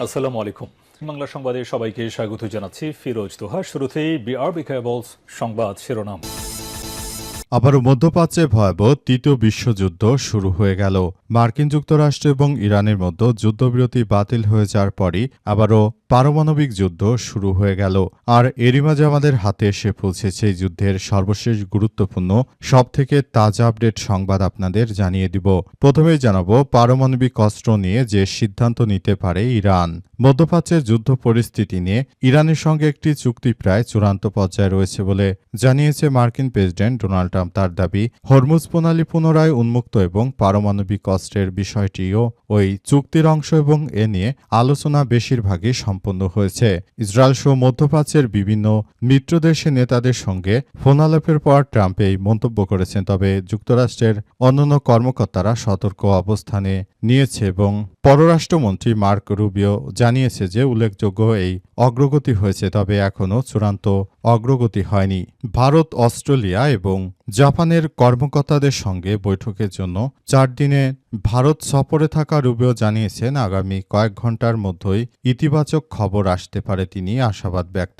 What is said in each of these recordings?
আসসালামু আলাইকুম। বাংলা সংবাদে সবাইকে স্বাগত জানাচ্ছি ফিরোজ তোহা। শুরুতেই বিআরবি কেবলস সংবাদ শিরোনাম। আবারও মধ্যপ্রাচ্যে ভয়াবহ তৃতীয় বিশ্বযুদ্ধ শুরু হয়ে গেল। মার্কিন যুক্তরাষ্ট্র এবং ইরানের মধ্যে যুদ্ধবিরতি বাতিল হয়ে যাওয়ার পরই আবারও পারমাণবিক যুদ্ধ শুরু হয়ে গেল। আর এরই মাঝে আমাদের হাতে এসে পৌঁছেছে এই যুদ্ধের সর্বশেষ গুরুত্বপূর্ণ সবথেকে তাজা আপডেট সংবাদ আপনাদের জানিয়ে দিব। প্রথমেই জানাবো পারমাণবিক অস্ত্র নিয়ে যে সিদ্ধান্ত নিতে পারে ইরান। মধ্যপ্রাচ্যের যুদ্ধ পরিস্থিতি নিয়ে ইরানের সঙ্গে একটি চুক্তি প্রায় চূড়ান্ত পর্যায়ে রয়েছে বলে জানিয়েছে মার্কিন প্রেসিডেন্ট ডোনাল্ড ট্রাম্প। তার দাবি, হরমুজ প্রণালী পুনরায় উন্মুক্ত এবং পারমাণবিক অস্ত্রের বিষয়টিও ওই চুক্তির অংশ এবং এ নিয়ে আলোচনা বেশিরভাগই সম্পন্ন হয়েছে। ইসরায়েল সহ মধ্যপ্রাচ্যের বিভিন্ন মিত্রদেশের নেতাদের সঙ্গে ফোন আলাপের পর ট্রাম্প এই মন্তব্য করেছেন। তবে যুক্তরাষ্ট্রের অন্যান্য কর্মকর্তারা সতর্ক অবস্থানে নিয়েছে এবং পররাষ্ট্রমন্ত্রী মার্ক রুবিও জানিয়েছে যে উল্লেখযোগ্য এই অগ্রগতি হয়েছে, তবে এখনও চূড়ান্ত অগ্রগতি হয়নি। ভারত, অস্ট্রেলিয়া এবং জাপানের কর্মকর্তাদের সঙ্গে বৈঠকের জন্য 4 দিনে ভারত সফরে থাকা রুবিও জানিয়েছেন আগামী কয়েক ঘন্টার মধ্যেই ইতিবাচক খবর আসতে পারে। তিনি আশাবাদ ব্যক্ত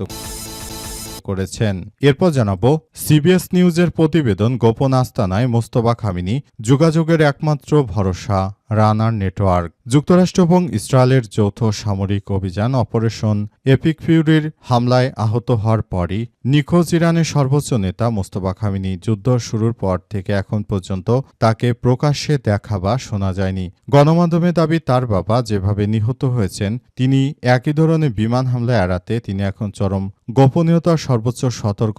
করেছেন। এরপর জানাবো সিবিএস নিউজের প্রতিবেদন, গোপন আস্তানায় মোস্তফা খামেনি যোগাযোগের একমাত্র ভরসা রানার নেটওয়ার্ক। যুক্তরাষ্ট্র এবং ইসরায়েলের যৌথ সামরিক অভিযান অপারেশন এপিক ফিউরির হামলায় আহত হওয়ার পরই নিখোঁজ ইরানের সর্বোচ্চ নেতা মোস্তফা খামেনি। যুদ্ধ শুরুর পর থেকে এখন পর্যন্ত তাকে প্রকাশ্যে দেখা বা শোনা যায়নি। গণমাধ্যমে দাবি, তার বাবা যেভাবে নিহত হয়েছেন তিনি একই ধরনের বিমান হামলা এড়াতে তিনি এখন চরম গোপনীয়তার সর্বোচ্চ সতর্ক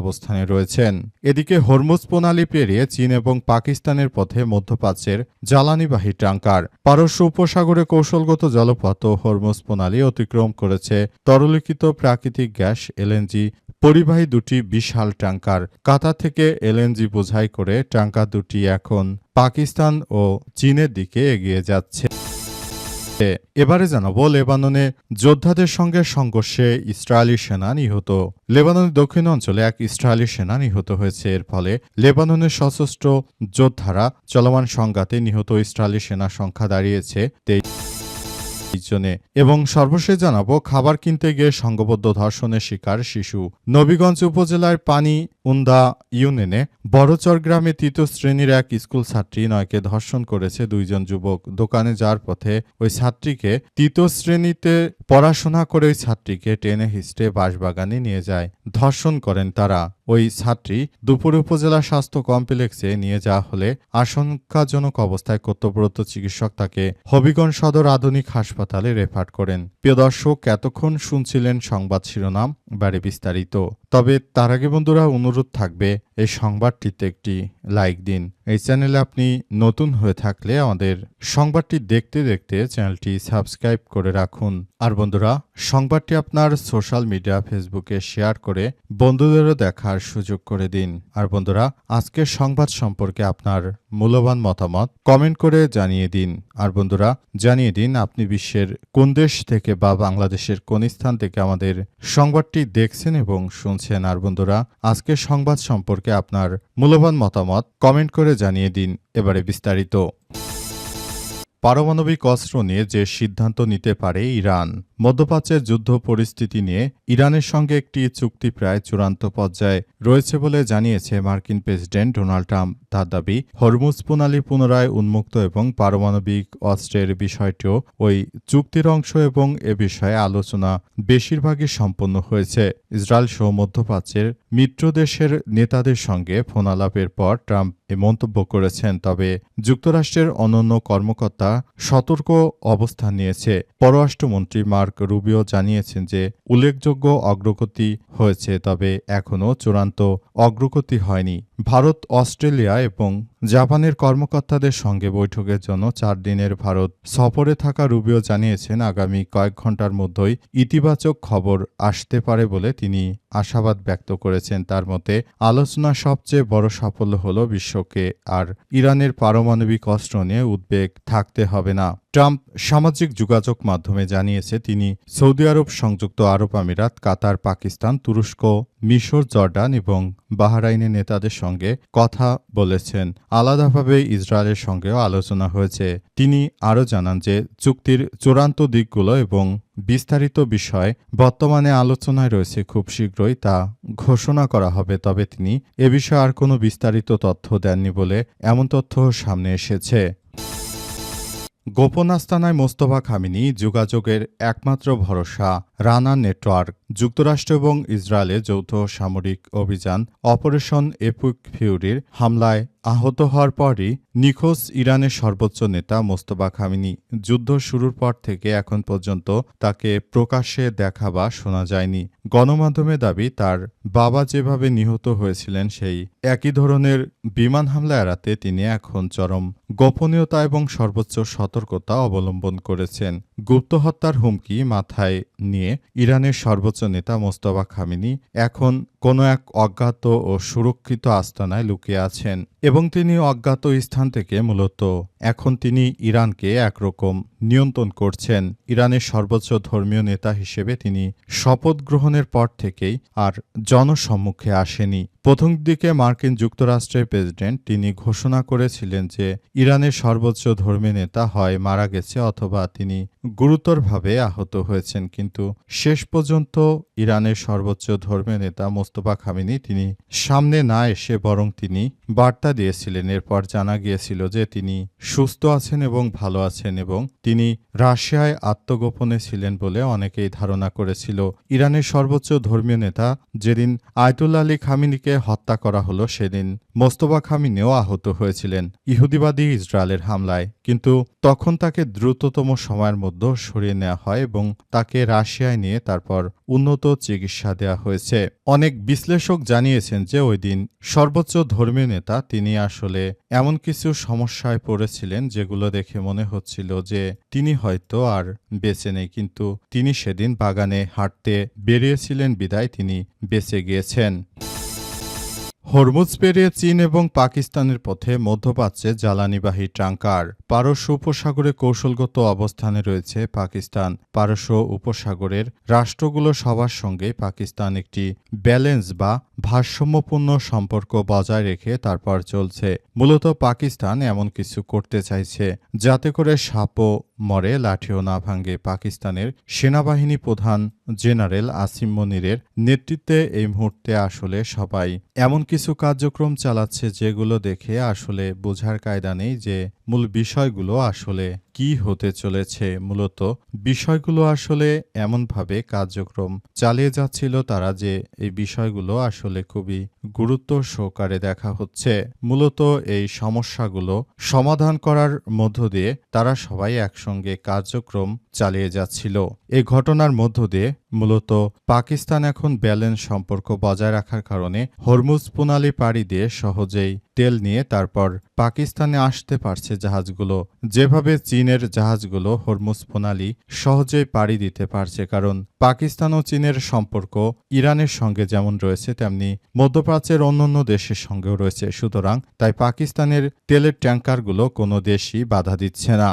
অবস্থানে রয়েছেন। এদিকে হরমুজ প্রণালী পেরিয়ে চীন এবং পাকিস্তানের পথে মধ্যপ্রাচ্যের জ্বালানিবাহী ট্যাঙ্কার পারস্য উপসাগরে কৌশলগত জলপথ ও হরমুজ প্রণালী অতিক্রম করেছে তরলীকৃত প্রাকৃতিক গ্যাস এলএনজি পরিবাহী দুটি বিশাল ট্যাঙ্কার। কাতার থেকে এলএনজি বোঝাই করে ট্যাঙ্কার দুটি এখন পাকিস্তান ও চীনের দিকে এগিয়ে যাচ্ছে। এবারে জানাবো লেবাননে যোদ্ধাদের সঙ্গে সংঘর্ষে ইসরায়েলি সেনা নিহত। লেবাননের দক্ষিণ অঞ্চলে এক ইসরায়েলি সেনা নিহত হয়েছে। এর ফলে লেবাননের সশস্ত্র যোদ্ধারা চলমান সংঘাতে নিহত ইসরায়েলি সেনার সংখ্যা দাঁড়িয়েছে 23 জনে। এবং সর্বশেষ জানাবো খাবার কিনতে গিয়ে সংঘবদ্ধ ধর্ষণের শিকার শিশু। নবীগঞ্জ উপজেলার পানি উন্দা ইউনিয়নে বড়চর গ্রামে 3য় শ্রেণীর এক স্কুল ছাত্রী 9কে ধর্ষণ করেছে 2 জন যুবক। দোকানে যাওয়ার পথে ওই ছাত্রীকে 3য় শ্রেণীতে পড়াশোনা করে ওই ছাত্রীকে টেনে হিঁচড়ে বাঁশবাগানে নিয়ে যায়। ধর্ষণ করেন তারা। ওই ছাত্রী দুপুরে উপজেলা স্বাস্থ্য কমপ্লেক্সে নিয়ে যাওয়া হলে আশঙ্কাজনক অবস্থায় কর্তব্যরত চিকিৎসক তাকে হবিগঞ্জ সদর আধুনিক হাসপাতালে রেফার করেন। প্রিয় দর্শক, এতক্ষণ শুনছিলেন সংবাদ শিরোনাম, এবারে বিস্তারিত। তবে তার আগে বন্ধুরা অনুরোধ থাকবে এই সংবাদটিতে একটি লাইক দিন। এই চ্যানেলে আপনি নতুন হয়ে থাকলে আমাদের সংবাদটি দেখতে দেখতে চ্যানেলটি সাবস্ক্রাইব করে রাখুন। আর বন্ধুরা, সংবাদটি আপনার সোশ্যাল মিডিয়া ফেসবুকে শেয়ার করে বন্ধুদেরও দেখার সুযোগ করে দিন। আর বন্ধুরা, আজকের সংবাদ সম্পর্কে আপনার মূল্যবান মতামত কমেন্ট করে জানিয়ে দিন। আর বন্ধুরা, জানিয়ে দিন আপনি বিশ্বের কোন দেশ থেকে বা বাংলাদেশের কোন স্থান থেকে আমাদের সংবাদটি দেখছেন এবং শুনছেন। আর বন্ধুরা, আজকের সংবাদ সম্পর্কে আপনার মূল্যবান মতামত কমেন্ট করে জানিয়ে দিন। এবারে বিস্তারিত। পারমাণবিক অস্ত্র নিয়ে যে সিদ্ধান্ত নিতে পারে ইরান। মধ্যপ্রাচ্যের যুদ্ধ পরিস্থিতি নিয়ে ইরানের সঙ্গে একটি চুক্তি প্রায় চূড়ান্ত পর্যায়ে রয়েছে বলে জানিয়েছে মার্কিন প্রেসিডেন্ট ডোনাল্ড ট্রাম্প। তার দাবি, হরমুজ প্রণালী পুনরায় উন্মুক্ত এবং পারমাণবিক অস্ত্রের বিষয়টিও ওই চুক্তির অংশ এবং এ বিষয়ে আলোচনা বেশিরভাগই সম্পন্ন হয়েছে। ইসরায়েল সহ মধ্যপ্রাচ্যের মিত্রদেশের নেতাদের সঙ্গে ফোন আলাপের পর ট্রাম্প এ মন্তব্য করেছেন। তবে যুক্তরাষ্ট্রের অন্যান্য কর্মকর্তা সতর্ক অবস্থান নিয়েছে। পররাষ্ট্রমন্ত্রী মার্ক রুবিও জানিয়েছেন যে উল্লেখযোগ্য অগ্রগতি হয়েছে, তবে এখনও চূড়ান্ত অগ্রগতি হয়নি। ভারত, অস্ট্রেলিয়া এবং জাপানের কর্মকর্তাদের সঙ্গে বৈঠকের জন্য 4 দিনের ভারত সফরে থাকা রুবিও জানিয়েছেন আগামী কয়েক ঘন্টার মধ্যেই ইতিবাচক খবর আসতে পারে বলে তিনি আশাবাদ ব্যক্ত করেছেন। তার মতে আলোচনার সবচেয়ে বড় সাফল্য হল বিশ্বকে আর ইরানের পারমাণবিক অস্ত্র নিয়ে উদ্বেগ থাকতে হবে না। ট্রাম্প সামাজিক যোগাযোগ মাধ্যমে জানিয়েছে তিনি সৌদি আরব, সংযুক্ত আরব আমিরাত, কাতার, পাকিস্তান, তুরস্ক, মিশর, জর্ডান এবং বাহরাইনের নেতাদের সঙ্গে কথা বলেছেন। আলাদাভাবে ইসরায়েলের সঙ্গেও আলোচনা হয়েছে। তিনি আরও জানান যে চুক্তির চূড়ান্ত দিকগুলো এবং বিস্তারিত বিষয় বর্তমানে আলোচনায় রয়েছে, খুব শীঘ্রই তা ঘোষণা করা হবে। তবে তিনি এ বিষয়ে আর কোনো বিস্তারিত তথ্য দেননি বলে এমন তথ্য সামনে এসেছে। গোপন আস্তানায় মোস্তফা খামেনি যোগাযোগের একমাত্র ভরসা রানা নেটওয়ার্ক। যুক্তরাষ্ট্র এবং ইসরায়েলের যৌথ সামরিক অভিযান অপারেশন এপিক ফিউরির হামলায় আহত হওয়ার পরই নিখোঁজ ইরানের সর্বোচ্চ নেতা মোস্তফা খামেনি। যুদ্ধ শুরুর পর থেকে এখন পর্যন্ত তাকে প্রকাশ্যে দেখা বা শোনা যায়নি। গণমাধ্যমে দাবি, তার বাবা যেভাবে নিহত হয়েছিলেন সেই একই ধরনের বিমান হামলা এড়াতে তিনি এখন চরম গোপনীয়তা এবং সর্বোচ্চ সতর্কতা অবলম্বন করেছেন। গুপ্ত হত্যার হুমকি মাথায় নিয়ে ইরানের সর্বোচ্চ নেতা মোস্তফা খামেনি এখন কোনো এক অজ্ঞাত ও সুরক্ষিত আস্তানায় লুকিয়ে আছেন এবং তিনি অজ্ঞাত স্থান থেকে মূলত এখন তিনি ইরানকে একরকম নিয়ন্ত্রণ করছেন। ইরানের সর্বোচ্চ ধর্মীয় নেতা হিসেবে তিনি শপথ গ্রহণের পর থেকেই আর জনসম্মুখে আসেনি। প্রথম দিকে মার্কিন যুক্তরাষ্ট্রের প্রেসিডেন্ট তিনি ঘোষণা করেছিলেন যে ইরানের সর্বোচ্চ ধর্মীয় নেতা হয় মারা গেছে অথবা তিনি গুরুতরভাবে আহত হয়েছেন, কিন্তু শেষ পর্যন্ত ইরানের সর্বোচ্চ ধর্মীয় নেতা মোস্তফা খামেনি তিনি সামনে না এসে বরং তিনি বার্তা দিয়েছিলেন। এরপর জানা গিয়েছিল যে তিনি সুস্থ আছেন এবং ভালো আছেন এবং তিনি রাশিয়ায় আত্মগোপনে ছিলেন বলে অনেকেই ধারণা করেছিল। ইরানের সর্বোচ্চ ধর্মীয় নেতা যেদিন আয়াতুল্লাহ আলী খামেনিকে হত্যা করা হলো সেদিন মোস্তফা খামেনিও আহত হয়েছিলেন ইহুদিবাদী ইসরায়েলের হামলায়, কিন্তু তখন তাকে দ্রুততম সময়ের মধ্যে সরিয়ে নেওয়া হয় এবং তাকে রাশিয়ায় নিয়ে তারপর উন্নত চিকিৎসা দেওয়া হয়েছে। অনেক বিশ্লেষক জানিয়েছেন যে ওই দিন সর্বোচ্চ ধর্মীয় নেতা তিনি আসলে এমন কিছু সমস্যায় পড়েছিলেন যেগুলো দেখে মনে হচ্ছিল যে তিনি হয়তো আর বেঁচে নেই, কিন্তু তিনি সেদিন বাগানে হাঁটতে বেরিয়েছিলেন বিদায় তিনি বেঁচে গিয়েছেন। হরমুজ পেরিয়ে চীন এবং পাকিস্তানের পথে মধ্যপ্রাচ্যে জ্বালানিবাহী ট্যাঙ্কার। পারস্য উপসাগরে কৌশলগত অবস্থানে রয়েছে পাকিস্তান। পারস্য উপসাগরের রাষ্ট্রগুলো সবার সঙ্গে পাকিস্তান একটি ব্যালেন্স বা ভারসাম্যপূর্ণ সম্পর্ক বজায় রেখে তারপর চলছে। মূলত পাকিস্তান এমন কিছু করতে চাইছে যাতে করে সাপও মরে লাঠিও না ভাঙে। পাকিস্তানের সেনাবাহিনী প্রধান জেনারেল আসিম মনিরের নেতৃত্বে এই মুহূর্তে আসলে সবাই এমন কিছু কার্যক্রম চালাচ্ছে যেগুলো দেখে আসলে বোঝার কায়দা নেই যে মূল বিষয়গুলো আসলে কি হতে চলেছে। মূলত বিষয়গুলো আসলে এমনভাবে কার্যক্রম চালিয়ে যাচ্ছিল তারা যে এই বিষয়গুলো আসলে খুবই গুরুত্ব সহকারে দেখা হচ্ছে। মূলত এই সমস্যাগুলো সমাধান করার মধ্য দিয়ে তারা সবাই একসঙ্গে কার্যক্রম চালিয়ে যাচ্ছিল। এই ঘটনার মধ্য দিয়ে মূলত পাকিস্তান এখন ব্যালেন্স সম্পর্ক বজায় রাখার কারণে হরমুজ প্রণালী পাড়ি দিয়ে সহজেই তেল নিয়ে তারপর পাকিস্তানে আসতে পারছে জাহাজগুলো, যেভাবে চীনের জাহাজগুলো হরমুজ প্রণালী সহজেই পাড়ি দিতে পারছে। কারণ পাকিস্তান ও চীনের সম্পর্ক ইরানের সঙ্গে যেমন রয়েছে তেমনি মধ্যপ্রাচ্যের অন্যান্য দেশের সঙ্গেও রয়েছে। সুতরাং তাই পাকিস্তানের তেলের ট্যাঙ্কারগুলো কোনো দেশই বাধা দিচ্ছে না।